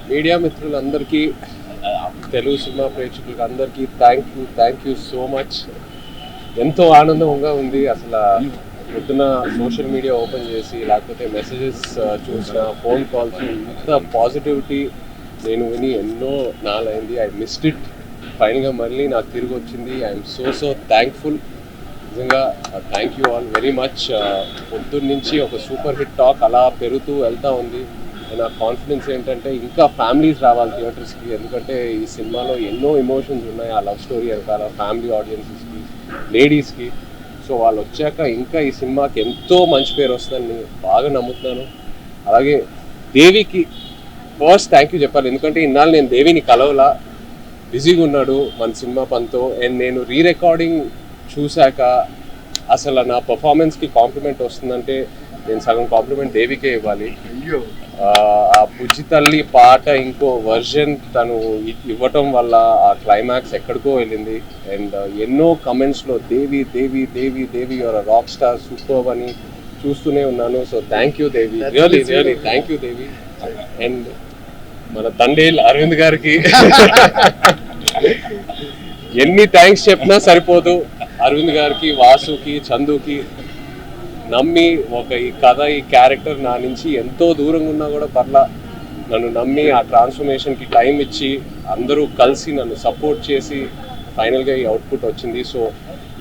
Media మిత్రులందరికీ, Telugu cinema ప్రేక్షకులకి అందరికీ థ్యాంక్ యూ సో మచ్. ఎంతో ఆనందంగా ఉంది. అసలు పొద్దున సోషల్ మీడియా ఓపెన్ చేసి లేకపోతే మెసేజెస్ చూసిన, ఫోన్ కాల్స్, ఇంత పాజిటివిటీ నేను విని ఎన్నో నాలైంది. I missed it. ఫైనల్గా మళ్ళీ నాకు తిరిగి వచ్చింది. I'm so thankful. నిజంగా thank you all very much. పొద్దున్న నుంచి ఒక సూపర్ హిట్ టాక్ అలా పెరుగుతూ వెళ్తూ ఉంది. నా కాన్ఫిడెన్స్ ఏంటంటే ఇంకా ఫ్యామిలీస్ రావాలి థియేటర్స్కి, ఎందుకంటే ఈ సినిమాలో ఎన్నో ఎమోషన్స్ ఉన్నాయి. ఆ లవ్ స్టోరీ వెనకాల ఫ్యామిలీ ఆడియన్సెస్కి, లేడీస్కి. సో వాళ్ళు వచ్చాక ఇంకా ఈ సినిమాకి ఎంతో మంచి పేరు వస్తుందని బాగా నమ్ముతున్నాను. అలాగే దేవికి ఫస్ట్ థ్యాంక్ యూ చెప్పాలి, ఎందుకంటే ఇన్నాళ్ళు నేను దేవిని కలవలా, బిజీగా ఉన్నాడు మన సినిమా పనితో. అండ్ నేను రికార్డింగ్ చూశాక అసలు నా పర్ఫార్మెన్స్కి కాంప్లిమెంట్ వస్తుందంటే నేను సగం కాంప్లిమెంట్ దేవికే ఇవ్వాలి. ఆ బుజ్జి తల్లి పాట ఇంకో వర్జన్ తను ఇవ్వటం వల్ల ఆ క్లైమాక్స్ ఎక్కడికో వెళ్ళింది. అండ్ ఎన్నో కమెంట్స్లో దేవి దేవి దేవి దేవి యువర్ రాక్ స్టార్, సూపర్ అని చూస్తూనే ఉన్నాను. So thank you Devi, really thank you Devi. And మన తండేల్ అరవింద్ గారికి ఎన్ని థ్యాంక్స్ చెప్పినా సరిపోదు. అరవింద్ గారికి, వాసుకి, చందుకి నమ్మి ఈ కథ, ఈ క్యారెక్టర్ నా నుంచి ఎంతో దూరంగా ఉన్నా కూడా పర్లా నన్ను నమ్మి ఆ ట్రాన్స్ఫర్మేషన్కి టైం ఇచ్చి అందరూ కలిసి నన్ను సపోర్ట్ చేసి ఫైనల్గా ఈ అవుట్పుట్ వచ్చింది. సో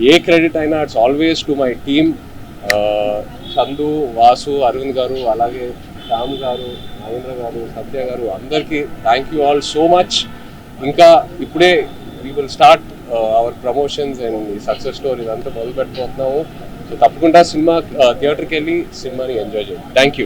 ఏ క్రెడిట్ అయినా it's always to my team. Chandu, Vasu, Aravind గారు, అలాగే శ్యామ్ గారు, మహేంద్ర గారు, సత్య గారు, అందరికీ thank you all so much. ఇంకా ఇప్పుడే we will start our promotions and ఈ సక్సెస్ స్టోరీ ఇదంతా మొదలు పెట్టబోతున్నాము. సో తప్పకుండా సినిమా థియేటర్కి వెళ్ళి సినిమాని ఎంజాయ్ చేయండి. Thank you.